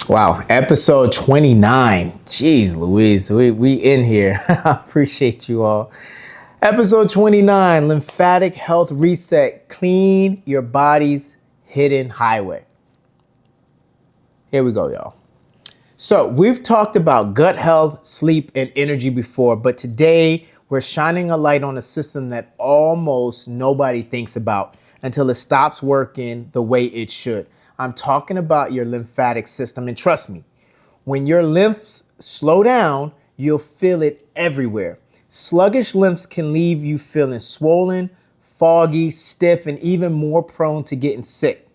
Wow, episode 29. Jeez Louise, we in here. I appreciate you all. Episode 29, Lymphatic Health Reset. Clean your body's hidden highway. Here we go, y'all. So we've talked about gut health, sleep, and energy before, but today we're shining a light on a system that almost nobody thinks about until it stops working the way it should. I'm talking about your lymphatic system, and trust me, when your lymphs slow down, you'll feel it everywhere. Sluggish lymphs can leave you feeling swollen, foggy, stiff, and even more prone to getting sick.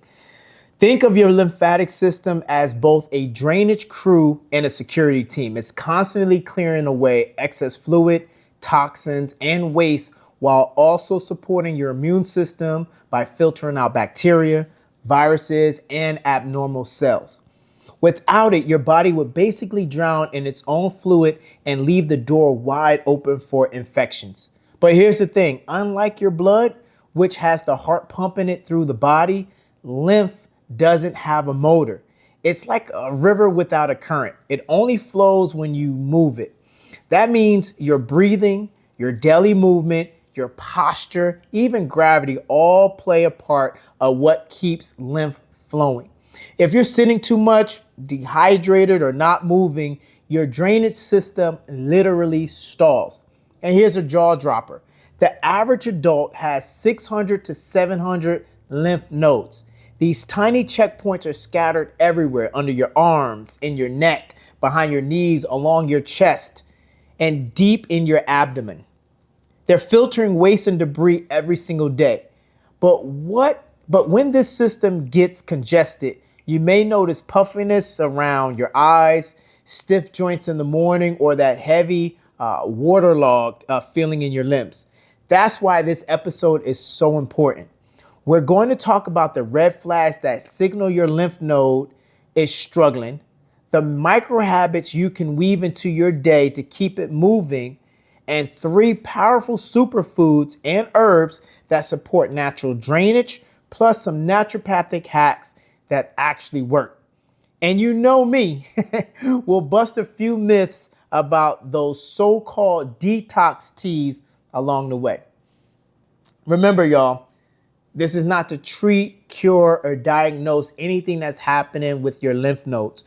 Think of your lymphatic system as both a drainage crew and a security team. It's constantly clearing away excess fluid, toxins, and waste while also supporting your immune system by filtering out bacteria, viruses, and abnormal cells. Without it, your body would basically drown in its own fluid and leave the door wide open for infections. But here's the thing, unlike your blood, which has the heart pumping it through the body, lymph doesn't have a motor. It's like a river without a current. It only flows when you move it. That means your breathing, your daily movement, your posture, even gravity all play a part of what keeps lymph flowing. If you're sitting too much, dehydrated, or not moving, your drainage system literally stalls. And here's a jaw dropper. The average adult has 600 to 700 lymph nodes. These tiny checkpoints are scattered everywhere, under your arms, in your neck, behind your knees, along your chest, and deep in your abdomen. They're filtering waste and debris every single day. But when this system gets congested, you may notice puffiness around your eyes, stiff joints in the morning, or that heavy waterlogged feeling in your limbs. That's why this episode is so important. We're going to talk about the red flags that signal your lymph node is struggling, the microhabits you can weave into your day to keep it moving, and 3 powerful superfoods and herbs that support natural drainage, plus some naturopathic hacks that actually work. And you know me, we'll bust a few myths about those so-called detox teas along the way. Remember, y'all, this is not to treat, cure, or diagnose anything that's happening with your lymph nodes.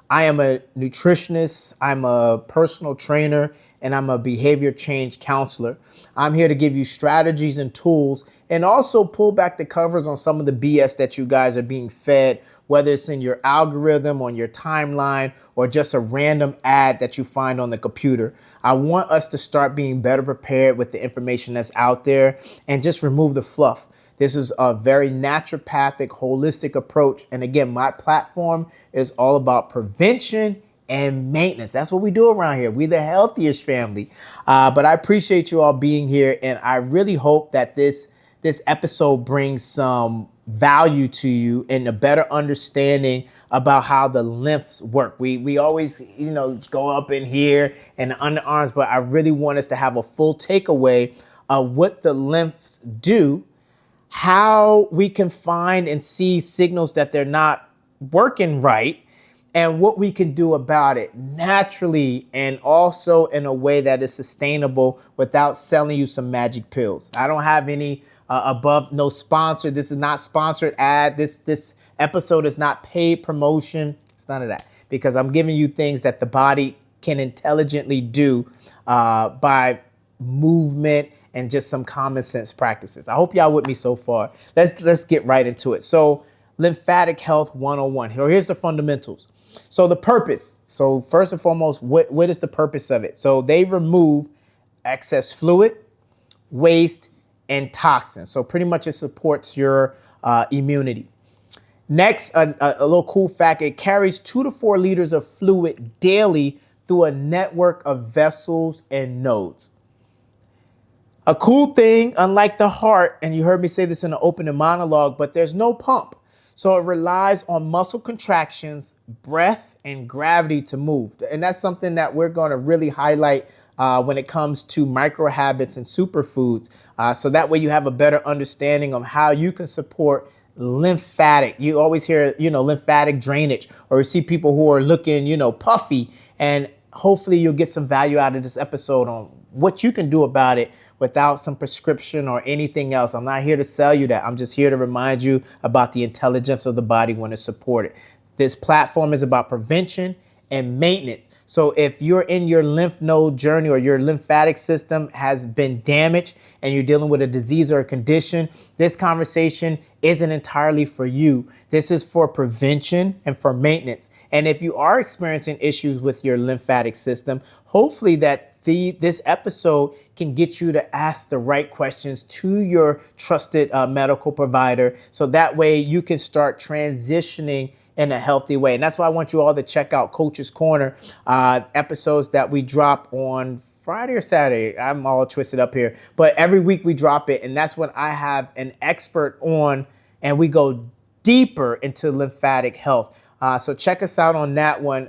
I am a nutritionist, I'm a personal trainer, and I'm a behavior change counselor. I'm here to give you strategies and tools and also pull back the covers on some of the BS that you guys are being fed, whether it's in your algorithm, on your timeline, or just a random ad that you find on the computer. I want us to start being better prepared with the information that's out there and just remove the fluff. This is a very naturopathic, holistic approach. And again, my platform is all about prevention and maintenance. That's what we do around here. We're the healthiest family. But I appreciate you all being here. And I really hope that this episode brings some value to you and a better understanding about how the lymphs work. We always, go up in here and the underarms, but I really want us to have a full takeaway of what the lymphs do, how we can find and see signals that they're not working right, and what we can do about it naturally and also in a way that is sustainable without selling you some magic pills. I don't have any no sponsor. This is not sponsored ad. This episode is not paid promotion. It's none of that, because I'm giving you things that the body can intelligently do by movement and just some common sense practices. I hope y'all with me so far. Let's get right into it. So Lymphatic Health 101. Here's the fundamentals. So the purpose. So first and foremost, what is the purpose of it? So they remove excess fluid, waste, and toxins. So pretty much it supports your immunity. Next, a little cool fact, it carries 2 to 4 liters of fluid daily through a network of vessels and nodes. A cool thing, unlike the heart, and you heard me say this in an opening monologue, but there's no pump. So it relies on muscle contractions, breath, and gravity to move. And that's something that we're going to really highlight when it comes to microhabits and superfoods. So that way you have a better understanding of how you can support lymphatic. You always hear, lymphatic drainage, or you see people who are looking, puffy. And hopefully you'll get some value out of this episode on what you can do about it without some prescription or anything else. I'm not here to sell you that. I'm just here to remind you about the intelligence of the body when it's supported. This platform is about prevention and maintenance. So if you're in your lymph node journey, or your lymphatic system has been damaged and you're dealing with a disease or a condition, this conversation isn't entirely for you. This is for prevention and for maintenance. And if you are experiencing issues with your lymphatic system, hopefully this episode can get you to ask the right questions to your trusted medical provider, so that way you can start transitioning in a healthy way. And that's why I want you all to check out Coach's Corner episodes that we drop on Friday or Saturday. I'm all twisted up here, but every week we drop it. And that's when I have an expert on and we go deeper into lymphatic health. So check us out on that one,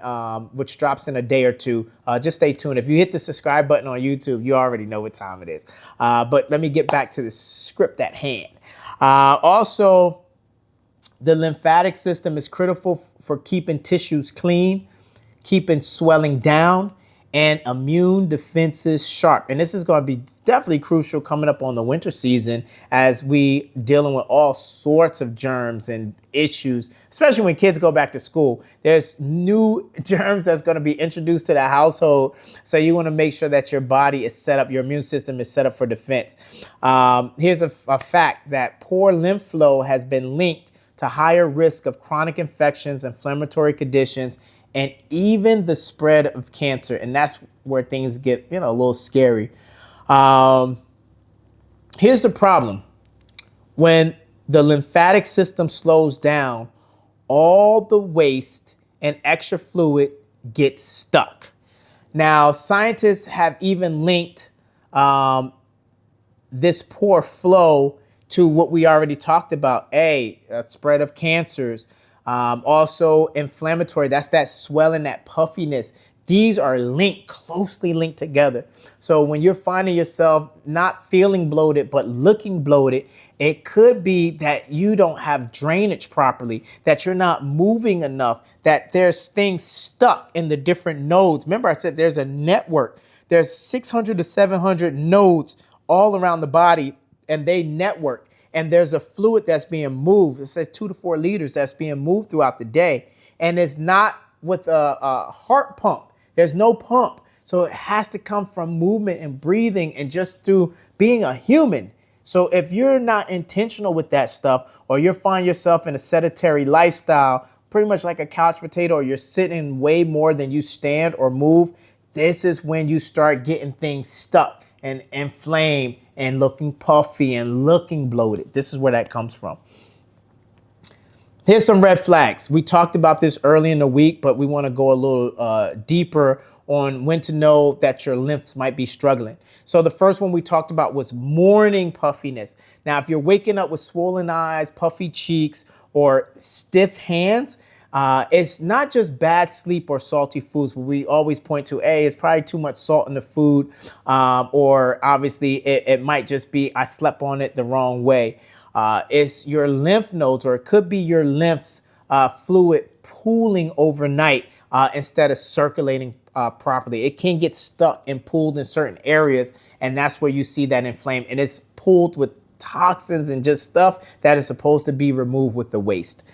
which drops in a day or two. Just stay tuned. If you hit the subscribe button on YouTube, you already know what time it is. But let me get back to the script at hand. Also, the lymphatic system is critical for keeping tissues clean, keeping swelling down, and immune defenses sharp. And this is going to be definitely crucial coming up on the winter season as we dealing with all sorts of germs and issues, especially when kids go back to school. There's new germs that's going to be introduced to the household. So you want to make sure that your body is set up, your immune system is set up for defense. Here's a fact that poor lymph flow has been linked to higher risk of chronic infections, inflammatory conditions, and even the spread of cancer. And that's where things get, a little scary. Here's the problem. When the lymphatic system slows down, all the waste and extra fluid gets stuck. Now, scientists have even linked this poor flow to what we already talked about, spread of cancers, also inflammatory. That's that swelling, that puffiness. These are closely linked together. So when you're finding yourself not feeling bloated, but looking bloated, it could be that you don't have drainage properly, that you're not moving enough, that there's things stuck in the different nodes. Remember, I said there's a network. There's 600 to 700 nodes all around the body, and they network. And there's a fluid that's being moved. It says 2 to 4 liters that's being moved throughout the day. And it's not with a heart pump. There's no pump. So it has to come from movement and breathing and just through being a human. So if you're not intentional with that stuff, or you find yourself in a sedentary lifestyle, pretty much like a couch potato, or you're sitting way more than you stand or move, this is when you start getting things stuck and inflamed and looking puffy and looking bloated. This is where that comes from. Here's some red flags. We talked about this early in the week, but we want to go a little deeper on when to know that your lymphs might be struggling. So the first one we talked about was morning puffiness. Now, if you're waking up with swollen eyes, puffy cheeks, or stiff hands, it's not just bad sleep or salty foods. We always point to, it's probably too much salt in the food, or obviously it might just be I slept on it the wrong way. It's your lymph nodes, or it could be your lymphs fluid pooling overnight instead of circulating properly. It can get stuck and pooled in certain areas, and that's where you see that inflamed. And it's pooled with toxins and just stuff that is supposed to be removed with the waste.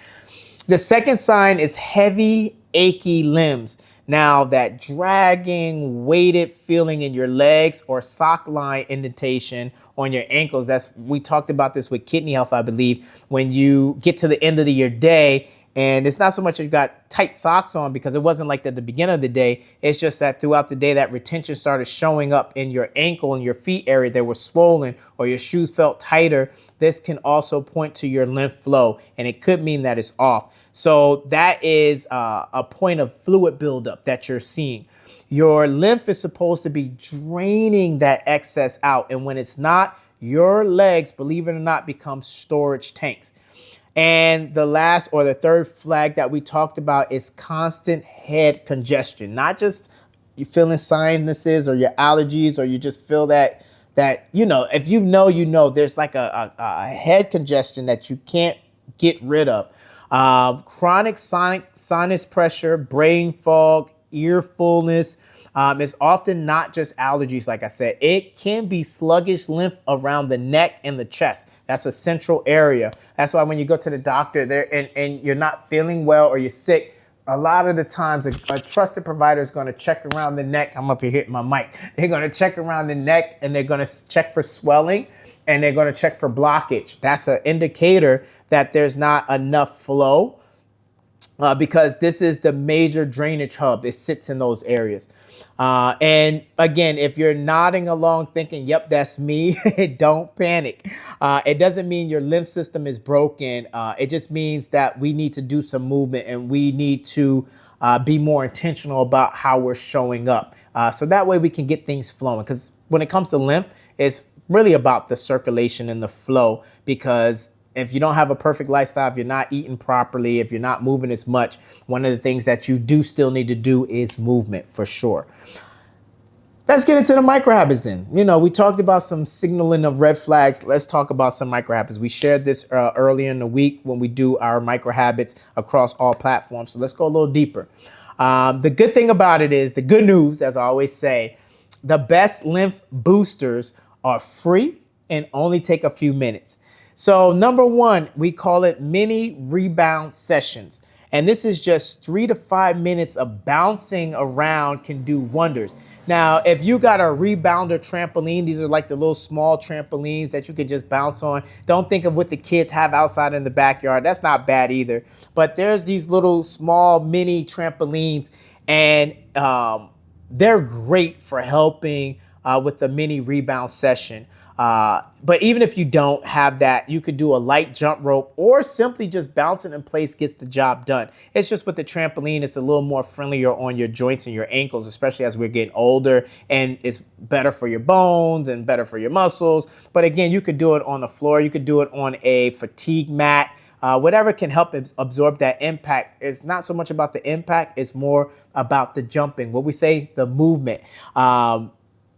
The second sign is heavy, achy limbs. Now, that dragging, weighted feeling in your legs, or sock line indentation on your ankles. We talked about this with kidney health, I believe, when you get to the end of your day, and it's not so much you've got tight socks on, because it wasn't like that at the beginning of the day. It's just that throughout the day, that retention started showing up in your ankle and your feet area. They were swollen, or your shoes felt tighter. This can also point to your lymph flow, and it could mean that it's off. So that is a point of fluid buildup that you're seeing. Your lymph is supposed to be draining that excess out. And when it's not, your legs, believe it or not, become storage tanks. And the last, or the third flag that we talked about, is constant head congestion. Not just you feeling sinuses or your allergies, or you just feel that if there's like a head congestion that you can't get rid of. Chronic sinus pressure, brain fog, ear fullness is often not just allergies. Like I said, it can be sluggish lymph around the neck and the chest. That's a central area. That's why when you go to the doctor there and you're not feeling well or you're sick, a lot of the times a trusted provider is going to check around the neck. I'm up here hitting my mic. They're going to check around the neck and they're going to check for swelling and they're going to check for blockage. That's an indicator that there's not enough flow because this is the major drainage hub. It sits in those areas. And again, if you're nodding along thinking, yep, that's me, don't panic. It doesn't mean your lymph system is broken. It just means that we need to do some movement and we need to be more intentional about how we're showing up. So that way we can get things flowing. Because when it comes to lymph, it's really about the circulation and the flow, because if you don't have a perfect lifestyle, if you're not eating properly, if you're not moving as much, one of the things that you do still need to do is movement for sure. Let's get into the MicroHabits then. You know, we talked about some signaling of red flags. Let's talk about some MicroHabits. We shared this earlier in the week when we do our MicroHabits across all platforms. So let's go a little deeper. The good thing about it is, the good news, as I always say, the best lymph boosters are free and only take a few minutes. So number one, we call it mini rebound sessions. And this is just 3 to 5 minutes of bouncing around can do wonders. Now, if you got a rebounder trampoline, these are like the little small trampolines that you could just bounce on. Don't think of what the kids have outside in the backyard. That's not bad either. But there's these little small mini trampolines and they're great for helping with the mini rebound session. But even if you don't have that, you could do a light jump rope or simply just bouncing in place gets the job done. It's just with the trampoline, it's a little more friendlier on your joints and your ankles, especially as we're getting older, and it's better for your bones and better for your muscles. But again, you could do it on the floor. You could do it on a fatigue mat. Whatever can help absorb that impact. It's not so much about the impact. It's more about the jumping. What we say, the movement.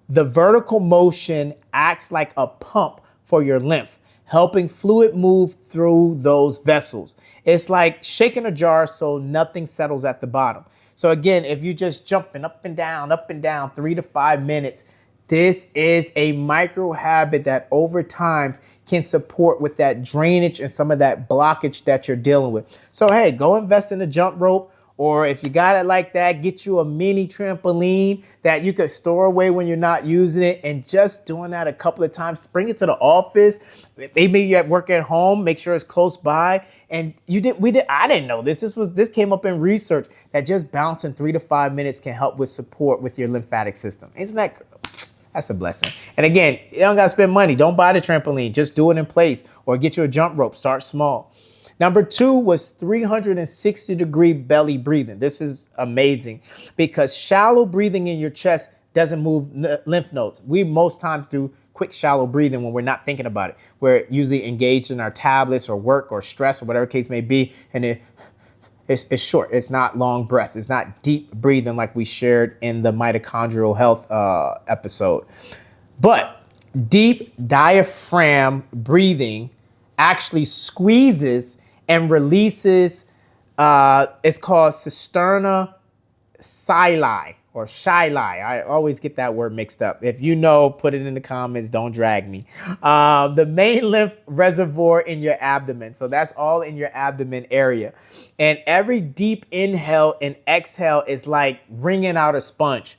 The vertical motion acts like a pump for your lymph, helping fluid move through those vessels. It's like shaking a jar so nothing settles at the bottom. So again, if you're just jumping up and down 3 to 5 minutes, this is a micro habit that over time can support with that drainage and some of that blockage that you're dealing with. So hey, go invest in a jump rope. Or if you got it like that, get you a mini trampoline that you could store away when you're not using it, and just doing that a couple of times. Bring it to the office. Maybe you're at work at home, make sure it's close by. And I didn't know this. This came up in research that just bouncing 3 to 5 minutes can help with support with your lymphatic system. Isn't that's a blessing. And again, you don't got to spend money. Don't buy the trampoline. Just do it in place or get you a jump rope. Start small. Number 2 was 360-degree belly breathing. This is amazing because shallow breathing in your chest doesn't move lymph nodes. We most times do quick shallow breathing when we're not thinking about it. We're usually engaged in our tablets or work or stress or whatever case may be. And it's short. It's not long breath. It's not deep breathing like we shared in the mitochondrial health episode. But deep diaphragm breathing actually squeezes and releases, it's called cisterna sili or shyli. I always get that word mixed up. If you know, put it in the comments, don't drag me. The main lymph reservoir in your abdomen. So that's all in your abdomen area. And every deep inhale and exhale is like wringing out a sponge.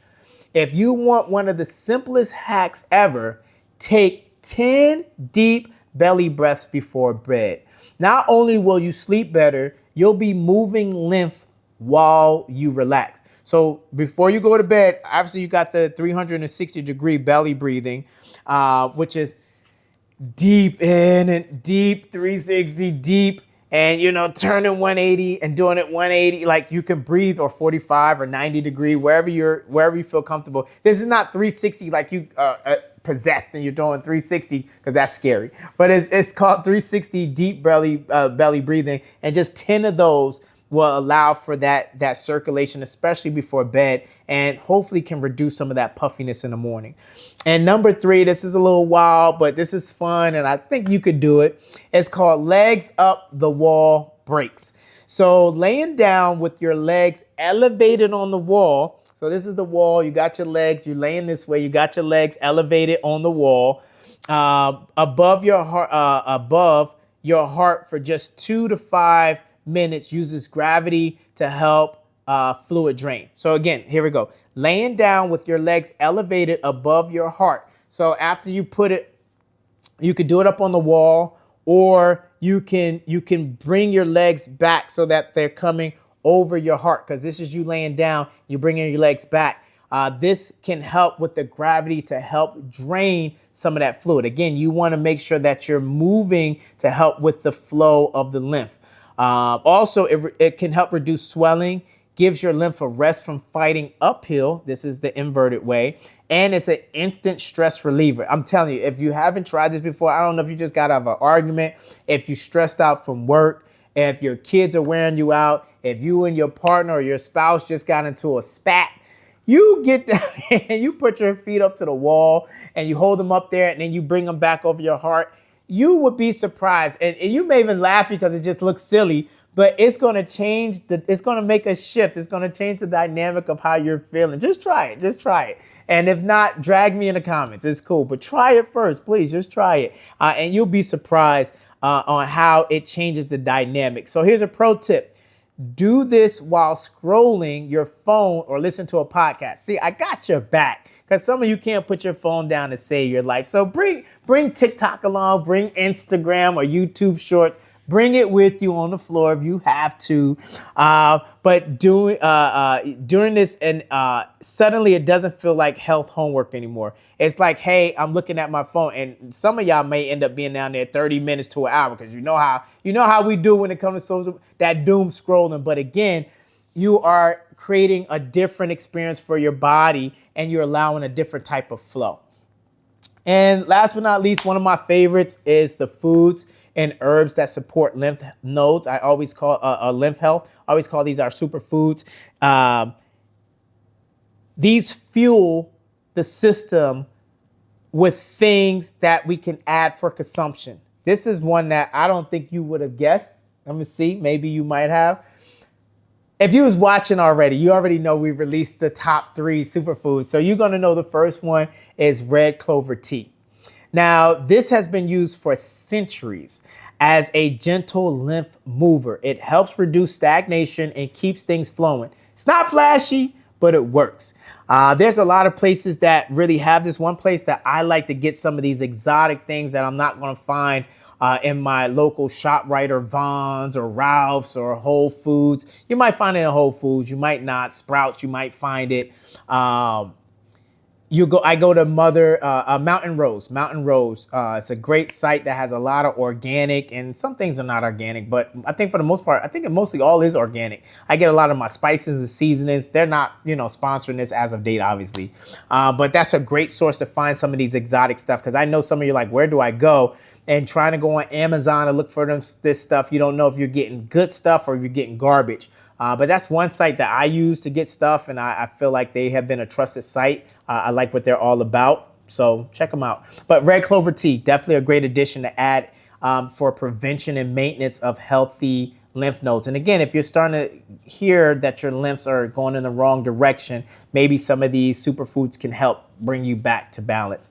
If you want one of the simplest hacks ever, take 10 deep belly breaths before bed. Not only will you sleep better, you'll be moving lymph while you relax. So before you go to bed, obviously you got the 360-degree belly breathing, which is deep in and deep 360 deep, and turning 180 and doing it 180 like you can breathe, or 45 or 90 degree, wherever you feel comfortable. This is not 360 like you possessed and you're doing 360, because that's scary. But it's called 360 deep belly breathing, and just 10 of those will allow for that circulation, especially before bed, and hopefully can reduce some of that puffiness in the morning. And number 3, this is a little wild, but this is fun, and I think you could do it. It's called legs up the wall breaks. So laying down with your legs elevated on the wall. So this is the wall. You got your legs. You're laying this way. You got your legs elevated on the wall, above your heart for just 2 to 5 minutes. Uses gravity to help fluid drain. So again, here we go. Laying down with your legs elevated above your heart. So after you put it, you could do it up on the wall, or you can bring your legs back so that they're coming over your heart, because this is you laying down, you're bringing your legs back. This can help with the gravity to help drain some of that fluid. Again, you want to make sure that you're moving to help with the flow of the lymph. Also, it can help reduce swelling, gives your lymph a rest from fighting uphill. This is the inverted way. And it's an instant stress reliever. I'm telling you, if you haven't tried this before, I don't know if you just got out of an argument, if you're stressed out from work, if your kids are wearing you out, if you and your partner or your spouse just got into a spat, you get down and you put your feet up to the wall and you hold them up there, and then you bring them back over your heart. You would be surprised. And you may even laugh because it just looks silly, but it's going to change it's going to make a shift. It's going to change the dynamic of how you're feeling. Just try it. Just try it. And if not, drag me in the comments. It's cool, but try it first, please. Just try it. And you'll be surprised on how it changes the dynamic. So here's a pro tip. Do this while scrolling your phone or listen to a podcast. See, I got your back, because some of you can't put your phone down to save your life. So bring TikTok along, bring Instagram or YouTube Shorts. Bring it with you on the floor if you have to. But during this, and suddenly it doesn't feel like health homework anymore. It's like, hey, I'm looking at my phone, and some of y'all may end up being down there 30 minutes to an hour, because you know how we do when it comes to social, that doom scrolling. But again, you are creating a different experience for your body, and you're allowing a different type of flow. And last but not least, one of my favorites is the foods and herbs that support lymph nodes. I always call lymph health. I always call these our superfoods. These fuel the system with things that we can add for consumption. This is one that I don't think you would have guessed. Let me see. Maybe you might have. If you was watching already, you already know we released the top 3 superfoods. So you're going to know the first one is red clover tea. Now, this has been used for centuries as a gentle lymph mover. It helps reduce stagnation and keeps things flowing. It's not flashy, but it works. There's a lot of places that really have this. One place that I like to get some of these exotic things that I'm not going to find in my local ShopRite or Vons or Ralph's or Whole Foods. You might find it in Whole Foods. You might not. Sprouts, you might find it. I go to Mountain Rose. Mountain Rose. It's a great site that has a lot of organic, and some things are not organic, but I think for the most part, I think it mostly all is organic. I get a lot of my spices and seasonings. They're not, sponsoring this as of date, obviously. But that's a great source to find some of these exotic stuff, because I know some of you are like, where do I go? And trying to go on Amazon and look for this stuff, you don't know if you're getting good stuff or if you're getting garbage. But that's one site that I use to get stuff, and I feel like they have been a trusted site. I like what they're all about, so check them out. But red clover tea, definitely a great addition to add for prevention and maintenance of healthy lymph nodes. And again, if you're starting to hear that your lymphs are going in the wrong direction, maybe some of these superfoods can help bring you back to balance.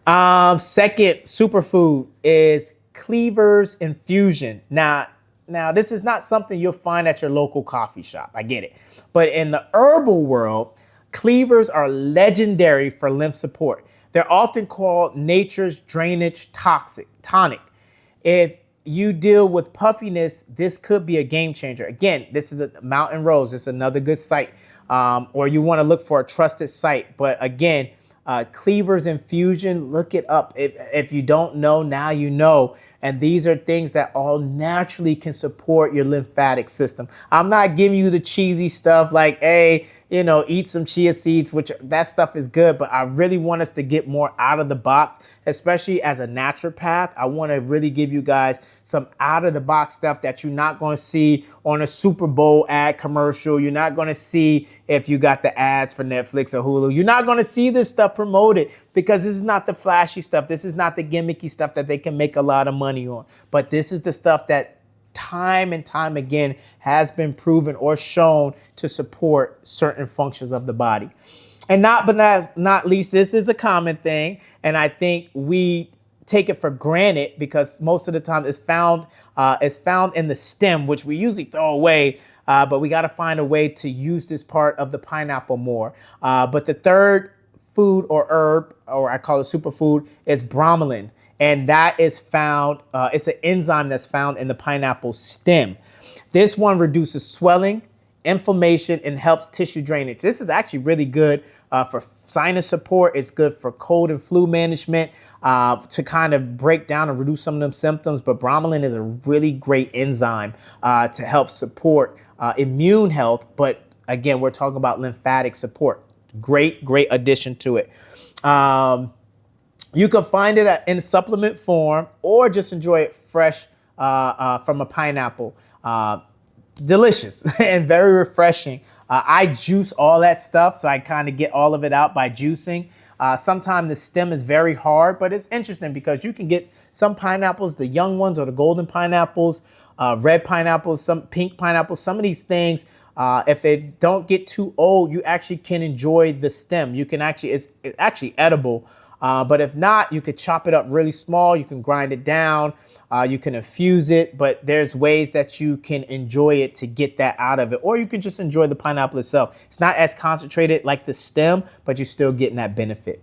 Second superfood is Cleaver's Infusion. Now, this is not something you'll find at your local coffee shop. I get it. But in the herbal world, cleavers are legendary for lymph support. They're often called nature's drainage tonic. If you deal with puffiness, this could be a game changer. Again, this is a Mountain Rose. It's another good site. Or you want to look for a trusted site. But again, Cleaver's Infusion, look it up. If you don't know, now you know. And these are things that all naturally can support your lymphatic system. I'm not giving you the cheesy stuff like, hey, eat some chia seeds, which that stuff is good, but I really want us to get more out of the box, especially as a naturopath. I want to really give you guys some out of the box stuff that you're not going to see on a Super Bowl ad commercial. You're not going to see if you got the ads for Netflix or Hulu. You're not going to see this stuff promoted because this is not the flashy stuff. This is not the gimmicky stuff that they can make a lot of money on. But this is the stuff that time and time again has been proven or shown to support certain functions of the body. And not least, this is a common thing, and I think we take it for granted because most of the time it's found in the stem, which we usually throw away, but we got to find a way to use this part of the pineapple more. But the third food or herb, or I call it superfood, is bromelain. And that is found, it's an enzyme that's found in the pineapple stem. This one reduces swelling, inflammation, and helps tissue drainage. This is actually really good for sinus support. It's good for cold and flu management to kind of break down and reduce some of them symptoms. But bromelain is a really great enzyme to help support immune health. But again, we're talking about lymphatic support. Great addition to it. You can find it in supplement form or just enjoy it fresh from a pineapple. Delicious and very refreshing. I juice all that stuff, so I kind of get all of it out by juicing. Sometimes the stem is very hard, but it's interesting because you can get some pineapples, the young ones or the golden pineapples, red pineapples, some pink pineapples, some of these things. If they don't get too old, you actually can enjoy the stem. You can it's actually edible. But if not, you could chop it up really small. You can grind it down. You can infuse it, but there's ways that you can enjoy it to get that out of it. Or you can just enjoy the pineapple itself. It's not as concentrated like the stem, but you're still getting that benefit.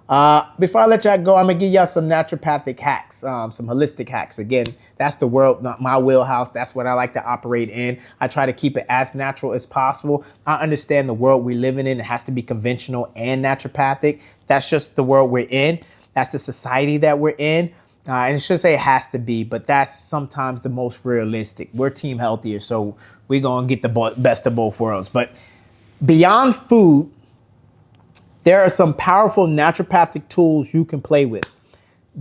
Before I let y'all go, I'm going to give y'all some naturopathic hacks, some holistic hacks. Again, that's the world, not my wheelhouse. That's what I like to operate in. I try to keep it as natural as possible. I understand the world we're living in. It has to be conventional and naturopathic. That's just the world we're in. That's the society that we're in. And it should say it has to be, but that's sometimes the most realistic. We're team healthier, so we're going to get the best of both worlds. But beyond food, there are some powerful naturopathic tools you can play with.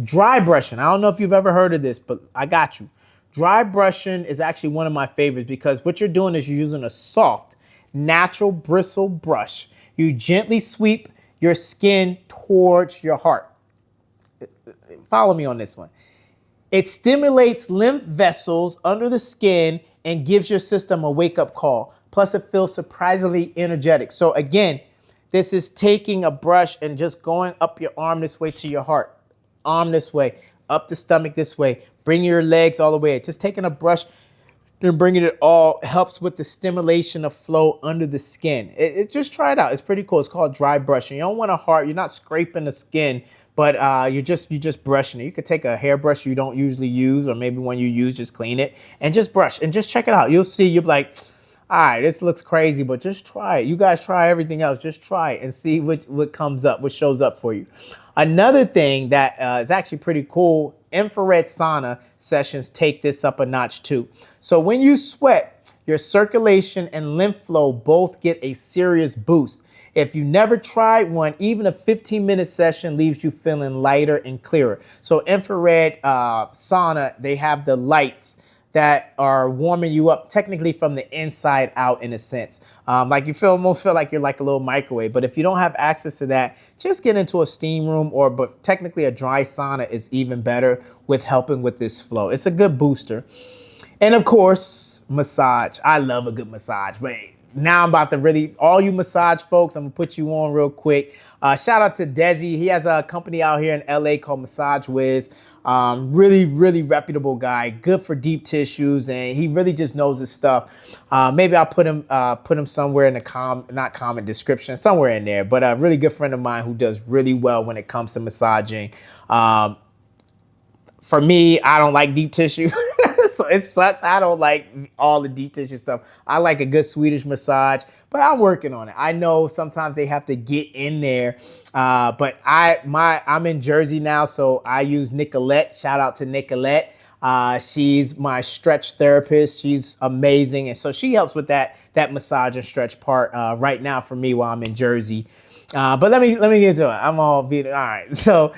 Dry brushing. I don't know if you've ever heard of this, but I got you. Dry brushing is actually one of my favorites because what you're doing is you're using a soft, natural bristle brush. You gently sweep your skin towards your heart. Follow me on this one. It stimulates lymph vessels under the skin and gives your system a wake-up call. Plus, it feels surprisingly energetic. So again, this is taking a brush and just going up your arm this way to your heart. Arm this way, up the stomach this way. Bring your legs all the way. Just taking a brush and bringing it all helps with the stimulation of flow under the skin. Just try it out. It's pretty cool. It's called dry brushing. You don't want a hard, you're not scraping the skin, but you're just brushing it. You could take a hairbrush you don't usually use, or maybe one you use, just clean it and just brush and just check it out. You'll see, you'll be like, all right, this looks crazy, but just try it. You guys try everything else. Just try it and see what comes up, what shows up for you. Another thing that is actually pretty cool, infrared sauna sessions take this up a notch too. So when you sweat, your circulation and lymph flow both get a serious boost. If you never tried one, even a 15-minute session leaves you feeling lighter and clearer. So infrared sauna, they have the lights that are warming you up technically from the inside out in a sense. Like you almost feel like you're like a little microwave. But if you don't have access to that, just get into a steam room but technically a dry sauna is even better with helping with this flow. It's a good booster. And of course, massage. I love a good massage, but now I'm about to really, all you massage folks, I'm gonna put you on real quick. Shout out to Desi. He has a company out here in LA called Massage Wiz. Really reputable guy, good for deep tissues, and he really just knows his stuff. Maybe I'll put him somewhere in the not comment description, somewhere in there, but a really good friend of mine who does really well when it comes to massaging. For me, I don't like deep tissue. So it sucks. I don't like all the deep tissue stuff. I like a good Swedish massage, but I'm working on it. I know sometimes they have to get in there, but I'm in Jersey now, so I use Nicolette. Shout out to Nicolette. She's my stretch therapist. She's amazing. And so she helps with that massage and stretch part right now for me while I'm in Jersey. But let me get to it. I'm all right. So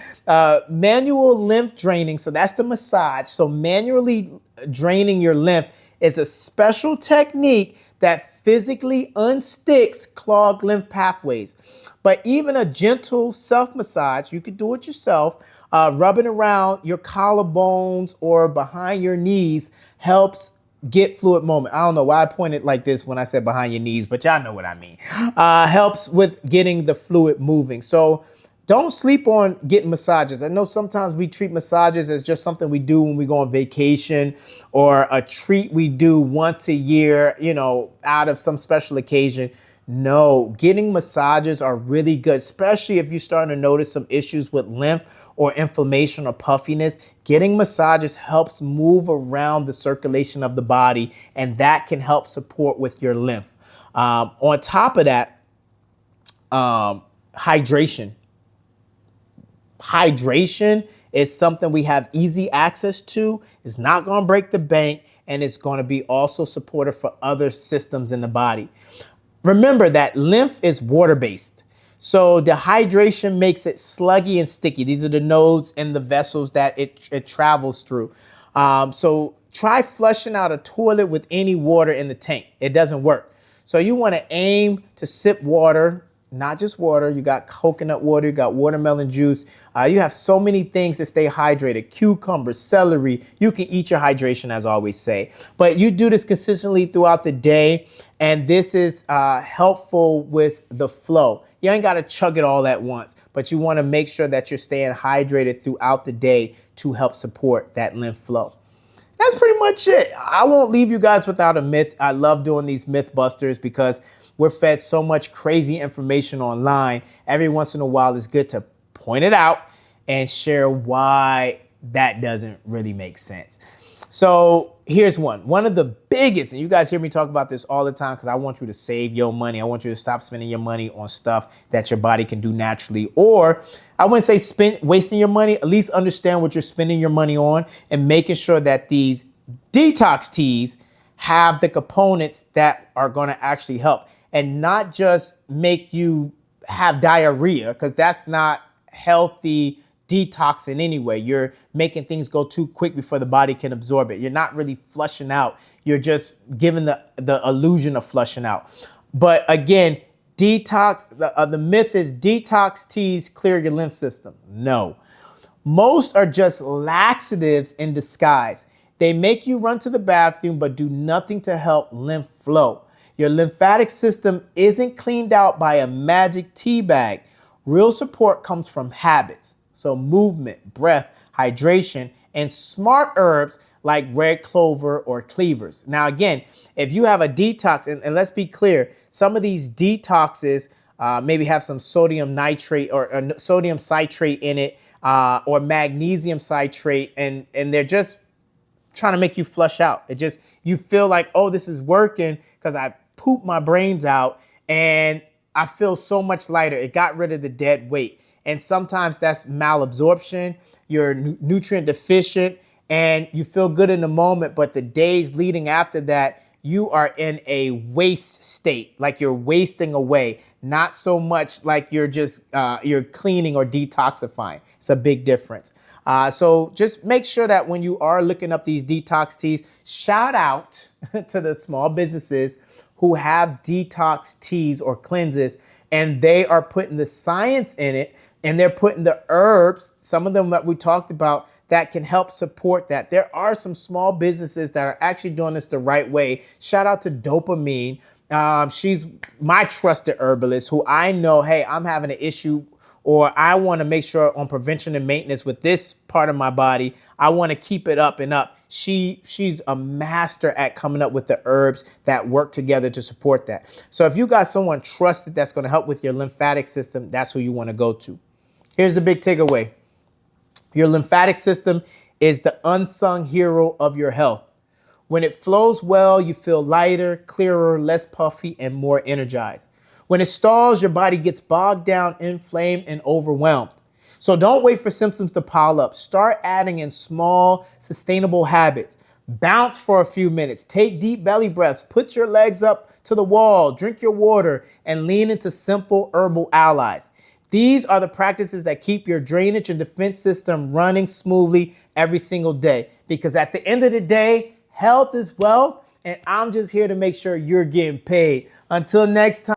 manual lymph draining. So that's the massage. So manually draining your lymph is a special technique that physically unsticks clogged lymph pathways. But even a gentle self-massage, you could do it yourself, rubbing around your collarbones or behind your knees helps get fluid movement. I don't know why I pointed like this when I said behind your knees, but y'all know what I mean. Helps with getting the fluid moving. So don't sleep on getting massages. I know sometimes we treat massages as just something we do when we go on vacation or a treat we do once a year, out of some special occasion. No, getting massages are really good, especially if you're starting to notice some issues with lymph or inflammation or puffiness. Getting massages helps move around the circulation of the body, and that can help support with your lymph. On top of that, hydration. Hydration is something we have easy access to. It's not going to break the bank, and it's going to be also supportive for other systems in the body. Remember that lymph is water-based. So dehydration makes it sluggy and sticky. These are the nodes and the vessels that it travels through. So try flushing out a toilet with any water in the tank. It doesn't work. So you want to aim to sip water, not just water. You got coconut water, you got watermelon juice. You have so many things to stay hydrated. Cucumber, celery. You can eat your hydration, as I always say. But you do this consistently throughout the day, and this is helpful with the flow. You ain't got to chug it all at once, but you want to make sure that you're staying hydrated throughout the day to help support that lymph flow. That's pretty much it. I won't leave you guys without a myth. I love doing these myth busters because we're fed so much crazy information online. Every once in a while, it's good to point it out and share why that doesn't really make sense. So here's one. One of the biggest, and you guys hear me talk about this all the time because I want you to save your money. I want you to stop spending your money on stuff that your body can do naturally. Or I wouldn't say wasting your money, at least understand what you're spending your money on and making sure that these detox teas have the components that are going to actually help and not just make you have diarrhea, because that's not healthy detox in any way. You're making things go too quick before the body can absorb it. You're not really flushing out. You're just giving the illusion of flushing out. But again, detox, the myth is detox teas clear your lymph system. No. Most are just laxatives in disguise. They make you run to the bathroom but do nothing to help lymph flow. Your lymphatic system isn't cleaned out by a magic tea bag. Real support comes from habits. So movement, breath, hydration, and smart herbs like red clover or cleavers. Now, again, if you have a detox, and let's be clear, some of these detoxes maybe have some sodium nitrate or sodium citrate in it or magnesium citrate, and they're just trying to make you flush out. You feel like, oh, this is working because I pooped my brains out and I feel so much lighter. It got rid of the dead weight. And sometimes that's malabsorption. You're nutrient deficient and you feel good in the moment, but the days leading after that, you are in a waste state, like you're wasting away, not so much like you're just you're cleaning or detoxifying. It's a big difference. So just make sure that when you are looking up these detox teas, shout out to the small businesses who have detox teas or cleanses, and they are putting the science in it, and they're putting the herbs, some of them that we talked about, that can help support that. There are some small businesses that are actually doing this the right way. Shout out to Dopamine. She's my trusted herbalist who I know, hey, I'm having an issue or I want to make sure on prevention and maintenance with this part of my body, I want to keep it up and up. She's a master at coming up with the herbs that work together to support that. So if you got someone trusted that's going to help with your lymphatic system, that's who you want to go to. Here's the big takeaway. Your lymphatic system is the unsung hero of your health. When it flows well, you feel lighter, clearer, less puffy, and more energized. When it stalls, your body gets bogged down, inflamed, and overwhelmed. So don't wait for symptoms to pile up. Start adding in small, sustainable habits. Bounce for a few minutes. Take deep belly breaths. Put your legs up to the wall. Drink your water and lean into simple herbal allies. These are the practices that keep your drainage and defense system running smoothly every single day. Because at the end of the day, health is wealth, and I'm just here to make sure you're getting paid. Until next time.